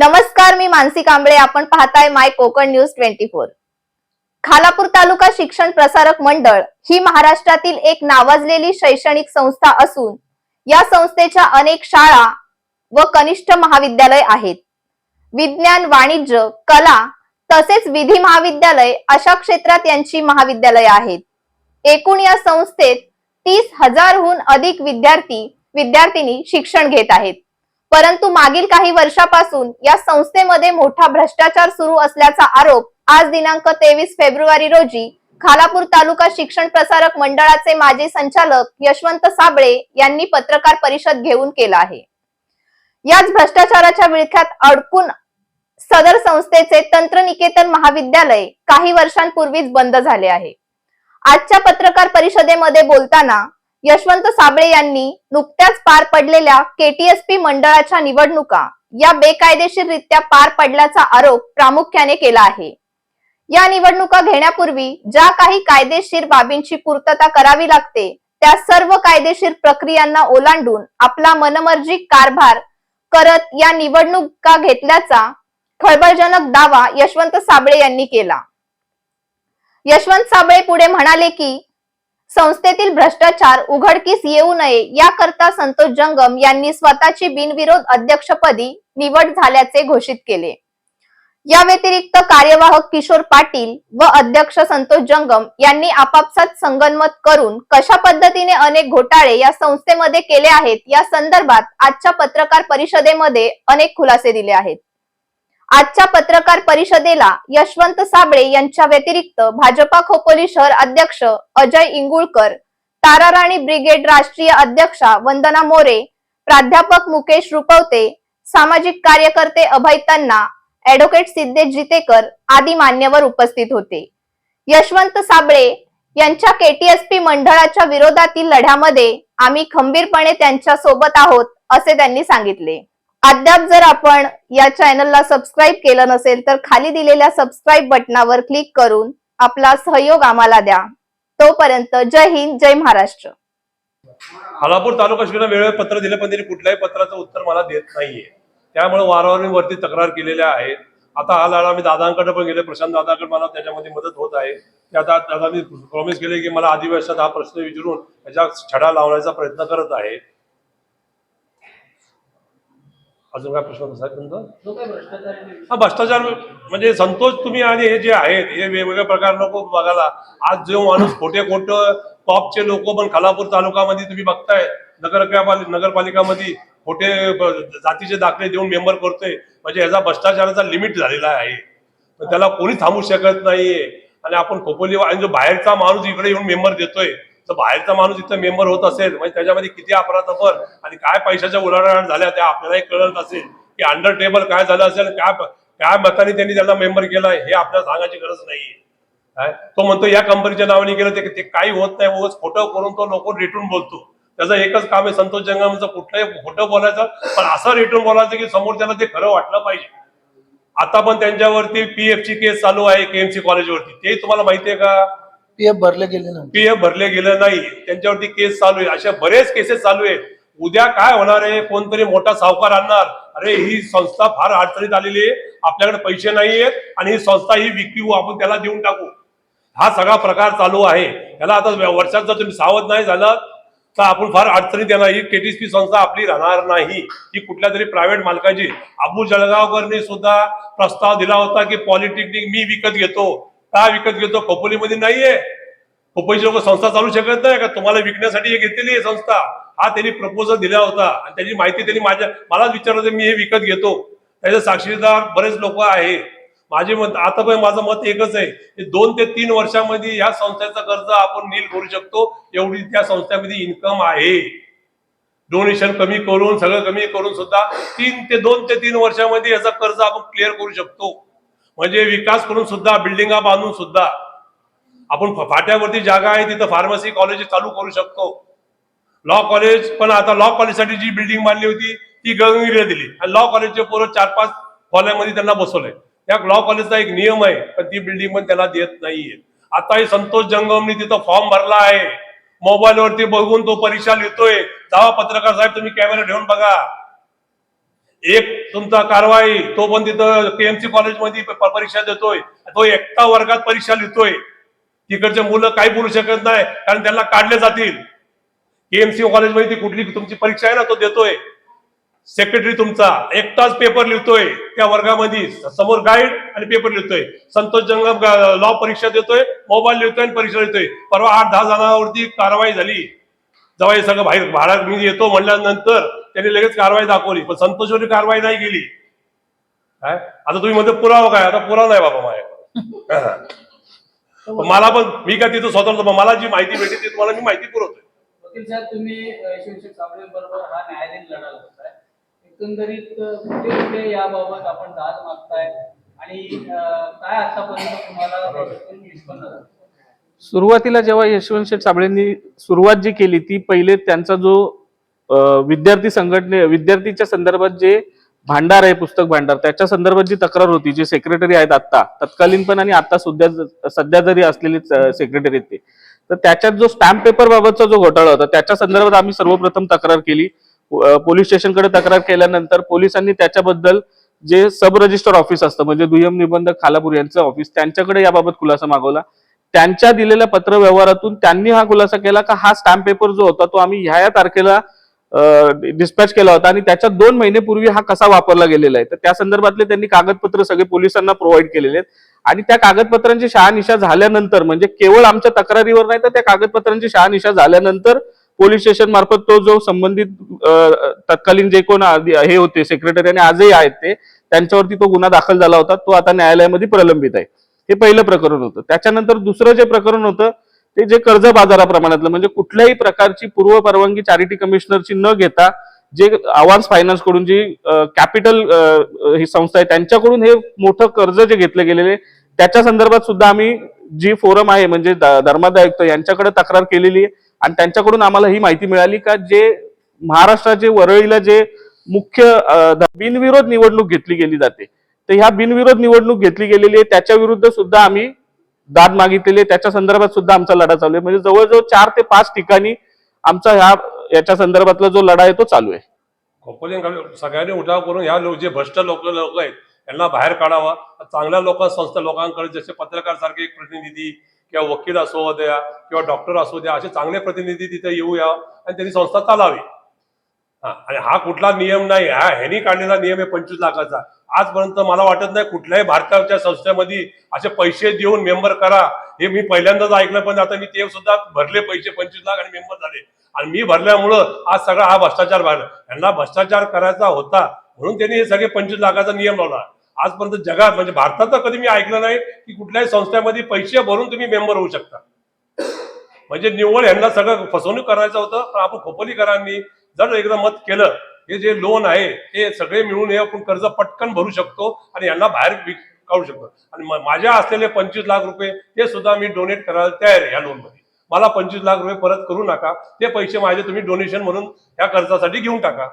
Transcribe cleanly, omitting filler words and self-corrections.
नमस्कार, मी मानसी कांबळे. आपण पाहताय माय कोकण न्यूज 24. खालापूर तालुका शिक्षण प्रसारक मंडळ ही महाराष्ट्रातील एक नावाजलेली शैक्षणिक संस्था असून या संस्थेच्या अनेक शाळा व कनिष्ठ महाविद्यालय आहेत. विज्ञान, वाणिज्य, कला तसेच विधी महाविद्यालय अशा क्षेत्रात यांची महाविद्यालय आहेत. एकूण या संस्थेत 30,000हून अधिक विद्यार्थी-विद्यार्थिनी शिक्षण घेत आहेत. परंतु मागील काही वर्षापासून या संस्थेमध्ये मोठा भ्रष्टाचार सुरू असल्याचा आरोप आज दिनांक 23 फेब्रुवारी रोजी खालापूर तालुका शिक्षण प्रसारक मंडळाचे माजी संचालक यशवंत साबळे यांनी पत्रकार परिषद घेऊन केला आहे. याच भ्रष्टाचाराच्या विळख्यात अडकून सदर संस्थेचे तंत्रनिकेतन महाविद्यालय काही वर्षांपूर्वीच बंद झाले आहे. आजच्या पत्रकार परिषदेमध्ये बोलताना यशवंत साबळे यांनी नुकत्याच पार पडलेल्या KTSP मंडळाच्या निवडणुका या बेकायदेशीररित्या पार पडल्याचा आरोप प्रामुख्याने केला आहे. या निवडणुका घेण्यापूर्वी ज्या काही कायदेशीर बाबींची पूर्तता करावी लागते त्या सर्व कायदेशीर प्रक्रियांना ओलांडून आपला मनमर्जी कारभार करत या निवडणुका घेतल्याचा खळबळजनक दावा यशवंत साबळे यांनी केला. यशवंत साबळे पुढे म्हणाले की संस्थेतील भ्रष्टाचार उघडकीस येऊ नये याकरता संतोष जंगम यांनी स्वतःची बिनविरोध अध्यक्षपदी निवड झाल्याचे घोषित केले. या व्यतिरिक्त कार्यवाहक किशोर पाटील व अध्यक्ष संतोष जंगम यांनी आपापसात संगनमत करून कशा पद्धतीने अनेक घोटाळे या संस्थेमध्ये केले आहेत या संदर्भात आजच्या पत्रकार परिषदेमध्ये अनेक खुलासे दिले आहेत. आजच्या पत्रकार परिषदेला यशवंत साबळे यांच्या व्यतिरिक्त भाजपा खोपोली शहर अध्यक्ष अजय इंगुळकर, ताराराणी ब्रिगेड राष्ट्रीय अध्यक्षा वंदना मोरे, प्राध्यापक मुकेश रुपवते, सामाजिक कार्यकर्ते अभय तन्ना, ऍडव्होकेट सिद्धेश जितेकर आदी मान्यवर उपस्थित होते. यशवंत साबळे यांच्या KTSP मंडळाच्या विरोधातील लढ्यामध्ये आम्ही खंबीरपणे त्यांच्या सोबत आहोत असे त्यांनी सांगितले. अद्याप जर आपण या चॅनलला सबस्क्राईब केलं नसेल तर खाली दिलेल्या सबस्क्राईब बटनावर क्लिक करून आपला सहयोग आम्हाला द्या. तोपर्यंत जय हिंद, जय महाराष्ट्र. खालापूर तालुका शिक्षण वेळेवर पत्र दिलं पण त्यांनी कुठल्याही पत्राचं उत्तर मला देत नाहीये. त्यामुळे वारंवार वरती तक्रार केलेल्या आहेत. आता हा लढा मी दादांकडे पण गेले, प्रशांत दादाकडे मला त्याच्यामध्ये मदत होत आहे. की आता दादांनी प्रॉमिस केले की मला अधिवेशनात हा प्रश्न विचारून त्याच्या छडा लावण्याचा प्रयत्न करत आहे. अजून काय प्रश्न होता तुमचा? भ्रष्टाचार म्हणजे संतोष तुम्ही आणि हे जे आहेत हे वेगवेगळ्या प्रकार नको बघायला. आज जो माणूस खोटे टॉपचे लोक पण खालापूर तालुक्यामध्ये तुम्ही बघताय नगरपालिकामध्ये खोटे जातीचे दाखले देऊन मेंबर करतोय. म्हणजे ह्याचा भ्रष्टाचाराचा लिमिट झालेला आहे. त्याला कोणी थांबू शकत नाहीये. आणि आपण खोपोली आणि जो बाहेरचा माणूस इकडे येऊन मेंबर देतोय तर बाहेरचा माणूस इथं मेंबर होत असेल म्हणजे त्याच्यामध्ये किती अपराध आणि काय पैशाच्या उलाढाल झाल्या त्या आपल्यालाही कळत असेल की अंडर टेबल काय झालं असेल, काय मताने त्यांनी त्याला मेंबर केलाय हे आपल्याला सांगायची गरज नाहीये. तो म्हणतो या कंपनीच्या नावाने केलं ते काही होत नाही. उगाच खोटं करून तो लोक रेटून बोलतो. त्याचं एकच काम आहे संतोष जंगमचं कुठलंही खोटं बोलायचं पण असं रेटून बोलायचं की समोरच्याला ते खरं वाटलं पाहिजे. आता पण त्यांच्यावरती PF ची केस चालू आहे KMC कॉलेजवरती. ते तुम्हाला माहितीये का? PF भरले गेले नाही. PF भरले गेलं नाही, त्यांच्यावरती केस चालू आहे. अशा बरेच केसेस चालू आहेत. उद्या काय होणार आहे? कोणतरी मोठा सावकार आणणार, अरे ही संस्था फार अडचणीत आलेली आहे, आपल्याकडे पैसे नाहीयेत आणि ही संस्था ही विकू, आपण त्याला देऊन टाकू. हा सगळा प्रकार चालू आहे. याला आता वर्षात जर तुम्ही सावध नाही झालात तर आपण फार अडचणीत येणार. ही KTSP संस्था आपली राहणार नाही. ही कुठल्या तरी प्रायव्हेट मालकाची. अबू जळगावकरने सुद्धा प्रस्ताव दिला होता की पॉलिटेक्निक मी विकत घेतो. का विकत घेतो? खोपोलीमध्ये नाहीये. खोपोलीची लोक संस्था चालू शकत नाही का? तुम्हाला विकण्यासाठी हे घेतलेली आहे संस्था. हा त्यांनी प्रपोजल दिला होता आणि त्याची माहिती त्यांनी मलाच विचारलं होतं, मी हे विकत घेतो. त्याचे साक्षीदार बरेच लोक आहे. माझे मत आता पण माझं मत एकच आहे की 2 ते 3 वर्षामध्ये या संस्थेचं कर्ज आपण नील करू शकतो. एवढी त्या संस्थेमध्ये इन्कम आहे. डोनेशन कमी करून सगळं कमी करून सुद्धा 2 ते 3 वर्षामध्ये याचा कर्ज आपण क्लिअर करू शकतो. म्हणजे विकास करून सुद्धा बिल्डिंगा बांधून सुद्धा आपण फाट्यावरती जागा आहे तिथं फार्मसी कॉलेज चालू करू शकतो. लॉ कॉलेज पण आता लॉ कॉलेजसाठी जी बिल्डिंग बांधली होती ती गंगगिरीला दिली आणि लॉ कॉलेजचे पोरं 4-5 खोल्यामध्ये त्यांना बसवलंय. त्या लॉ कॉलेजचा एक नियम आहे पण ती बिल्डिंग पण त्याला देत नाहीये. आता संतोष जंगमने तिथं फॉर्म भरला आहे. मोबाईलवरती बघून तो परीक्षा लिहितोय. जावा पत्रकार साहेब तुम्ही कॅमेरा ठेवून बघा. एक तुमचा कारवाई तो पण तिथं केएमसी कॉलेजमध्ये परीक्षा देतोय, तो एकटा वर्गात परीक्षा लिहितोय. तिकडचे मुलं काही बोलू शकत नाही कारण त्यांना काढले जातील. केएमसी कॉलेजमध्ये ती कुठली तुमची परीक्षा आहे ना तो देतोय. सेक्रेटरी तुमचा एकटाच पेपर लिहितोय त्या वर्गामध्ये, समोर गाईड आणि पेपर लिहितोय. संतोष जंगम लॉ परीक्षा देतोय, मोबाईल लिहितोय आणि परीक्षा लिहितोय. परवा 8-10 जणांवरती कारवाई झाली. जेव्हा हे सगळं बाहेर भाडा मी येतो म्हणल्यानंतर त्यांनी लगेच कारवाई दाखवली, पण संतोषवरती कारवाई नाही केली. काय आता तुम्ही मध्ये पुरावा काय? आता पुरावा नाही बाबा माझ्याकडे. मला पण मी काय तिथं स्वतंत्र मला जी माहिती भेटते ती तुम्हाला मी माहिती पुरवतोय. वकील साहेब, तुम्ही यशवंत साबळे बरोबर हा न्यायालयीन लढा लढताय. एकंदरीत कुठे कुठे याबाबत आपण दाद मागताय आणि काय आतापर्यंत तुम्हाला त्याच्यातून निष्पन्न झालं? सुरुवातीला जेव्हा यशवंत शेठ साबळेंनी सुरुवात जी केली ती पहिले त्यांचा जो विद्यार्थीच्या संदर्भात जे भांडार आहे, पुस्तक भांडार, त्याच्या संदर्भात जी तक्रार होती, जे सेक्रेटरी आहेत आता तत्कालीन पण आणि आता सध्या जरी असलेले सेक्रेटरी आहेत ते, तर त्याच्यात जो स्टॅम्प पेपर बाबतचा जो घोटाळा होता त्याच्या संदर्भात आम्ही सर्वप्रथम तक्रार केली. पोलीस स्टेशनकडे तक्रार केल्यानंतर पोलिसांनी त्याच्याबद्दल जे सब रजिस्टर ऑफिस असतं म्हणजे दुय्यम निबंधक खालापूर यांचं ऑफिस, त्यांच्याकडे याबाबत खुलासा मागवला. त्यांच्या दिलेल्या पत्र व्यवहारातून त्यांनी हा खुलासा केला का हा स्टॅम्प पेपर जो होता तो आम्ही ह्या तारखेला डिस्पॅच केला होता आणि त्याच्या 2 महिनेपूर्वी हा कसा वापरला गेलेला आहे. तर त्या संदर्भातले त्यांनी कागदपत्र सगळे पोलिसांना प्रोव्हाइड केलेले आहेत आणि त्या कागदपत्रांची शहानिशा झाल्यानंतर म्हणजे केवळ आमच्या तक्रारीवर नाही तर त्या कागदपत्रांची शहानिशा झाल्यानंतर पोलीस स्टेशन मार्फत तो जो संबंधित तत्कालीन जे कोण हे होते सेक्रेटरी आणि आजही आहेत ते, त्यांच्यावरती तो गुन्हा दाखल झाला होता. तो आता न्यायालयामध्ये प्रलंबित आहे. हे पहिलं प्रकरण होतं. त्याच्यानंतर दुसरं जे प्रकरण होतं ते जे कर्ज बाजाराप्रमाणातलं म्हणजे कुठल्याही प्रकारची पूर्व परवानगी चॅरिटी कमिशनरची न घेता जे आवाज फायनान्स कडून जी कॅपिटल ही संस्था आहे त्यांच्याकडून हे मोठं कर्ज जे घेतले गेलेले त्याच्या संदर्भात सुद्धा आम्ही जी फोरम आहे म्हणजे धर्मादाय आयुक्त यांच्याकडे तक्रार केलेली आहे आणि त्यांच्याकडून आम्हाला ही माहिती मिळाली का जे महाराष्ट्राचे वरळीला जे मुख्य बिनविरोध निवडणूक घेतली गेली जाते तर ह्या बिनविरोध निवडणूक घेतली गेलेली आहे त्याच्या विरुद्ध सुद्धा आम्ही दाद मागितलेली आहे. त्याच्या संदर्भात सुद्धा आमचा लढा चालू आहे. म्हणजे जवळजवळ 4 ते 5 ठिकाणी आमचा याच्या संदर्भातला जो लढा आहे तो चालू आहे. खोपोली सगळ्यांनी उठाव करून ह्या जे भ्रष्ट लोक आहेत त्यांना बाहेर काढावा. चांगल्या संस्था लोकांकडे जसे पत्रकार सारखे एक प्रतिनिधी किंवा वकील असो द्या किंवा डॉक्टर असो द्या असे चांगले प्रतिनिधी तिथे येऊया आणि त्यांनी संस्था चालावी. आणि हा कुठला नियम नाही, हा ह्यांनी काढलेला नियम आहे 25 लाखाचा. आजपर्यंत मला वाटत नाही कुठल्याही भारताच्या संस्थेमध्ये असे पैसे देऊन मेंबर करा हे मी पहिल्यांदाच ऐकलं. पण आता मी ते सुद्धा भरले पैसे 25 लाख आणि मेंबर झाले आणि मी भरल्यामुळं आज सगळा हा भ्रष्टाचार भरला. यांना भ्रष्टाचार करायचा होता म्हणून त्यांनी हे सगळे 25 लाखाचा नियम लावला. आजपर्यंत जगात म्हणजे भारतात तर कधी मी ऐकलं नाही की कुठल्याही संस्थेमध्ये पैसे भरून तुम्ही मेंबर होऊ शकता. म्हणजे निव्वळ यांना सगळं फसवणूक करायचं होतं. पण आपण खोपोलीकरांनी जर एकदा मत केलं हे जे लोन आहे हे सगळे मिळून हे आपण कर्ज पटकन भरू शकतो आणि यांना बाहेर काढू शकतो. आणि माझ्या असलेले 25 लाख रुपये ते सुद्धा मी डोनेट करायला तयार आहे. या लोन मध्ये मला 25 लाख रुपये परत करू नका. ते पैसे माझे तुम्ही डोनेशन म्हणून या कर्जासाठी घेऊन टाका.